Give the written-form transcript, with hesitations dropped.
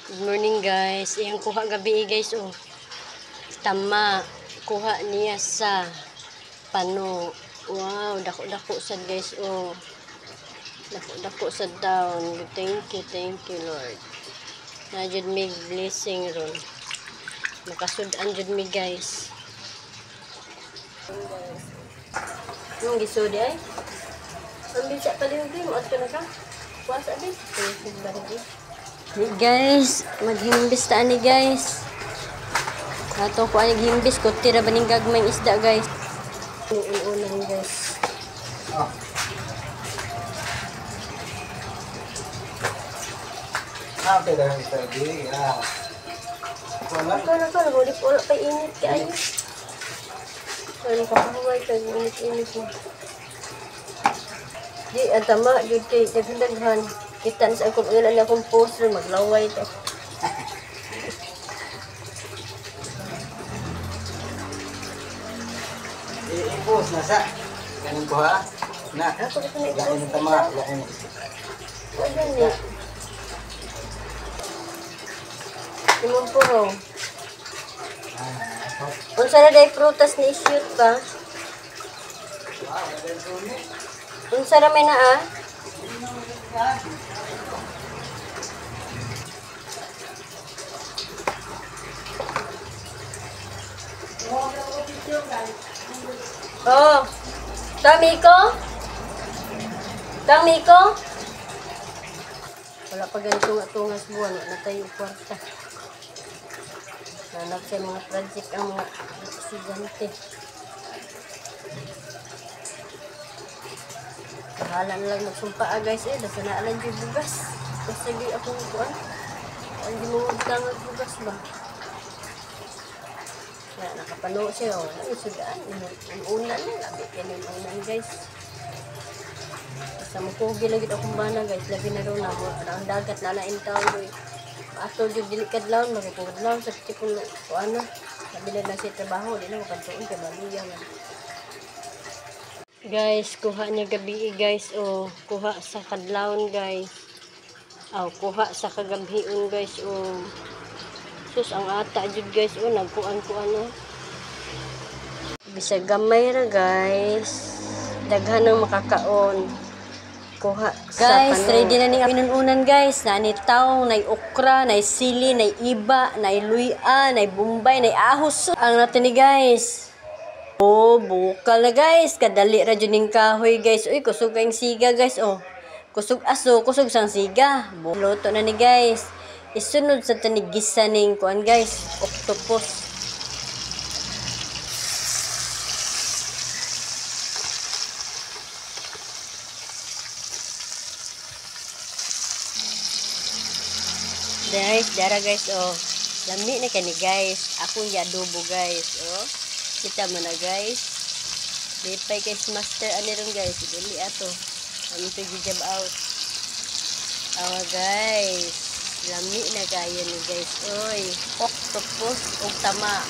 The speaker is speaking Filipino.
Good morning guys. Iyang kuha gabi guys oh. Tama. Kuha niya sa pano. Wow, dako-dako sad guys oh. Dako-dako sad down. Thank you Lord. Na jud mig blessing ron. Makasud-an jud mi guys. Yung gisudi ay. Ang bisa pa din mo at na ka. Puasa din. Guys, maghimbis ta ni guys. Ato ko ay naghimbis ko tira baning gagmayng isda guys. Ulan guys. Apa dah kita di ya. Kalau boleh pula pa init kay. Kalau kabuhay kay init mo. Di atama jud kay daghan kita sa akong ilan akong poster maglaway ta. Ipos na sa kanin ko ha. Na. Ako na kanay Lain tama, lain. wala ni. Timon po ho. Unsa na day prutas ni shoot pa? Unsa ra may naa? Oh. Tamiko? Tamiko? Wala pa ganito nga tungas buwan. Wala tayo kwarta. Hanap sa mga project ang mga estudyante. Bahala na lang magsumpa guys eh. Dasa na alam yung bugas. Kasi di akong kuwan. Hindi mo magtangat bugas ba? Kaya nakapano siya. Ay, sudan. Unan na. Labi ka ng unan guys. Basta makugi lagi akong bana guys. Labi na rin na. Ang dagat lalain taon doy. Ato yung delikad laon. Magkikungad laon. Sa tipong ano. Sabi na siya trabaho. Di na makantuon. Kaya maluya nga. Guys, kuha niya gabi guys. O, kuha sa kadlaon guys. O, kuha sa kagabhion guys. O, sus, ang ata jud guys. O, nagkuan-kuan o. Bisag gamay ra guys. Daghan ng makakaon. Kuha sa guys, ready na ni pinununan guys. Nani taong, nay okra, nay sili, nay iba, nay luya, nay bumbay, nay ahos. Ang natin ni guys. Oh, bukal na guys. Kadali ra jud ning kahoy guys. Uy, kusog kayong siga guys. Oh. Kusog aso, kusog sang siga. Luto na ni guys. Isunod sa tanigisa ning kuan guys. Octopus. Dara guys. Oh. Lami na kani guys. Ako yung adobo guys. Oh. Kita mo na guys. Lipay kay master ani ron guys. Dili ato. Ano to gijab out. Awa guys. Lami na kayo ni guys. Oy. Octopus og tama.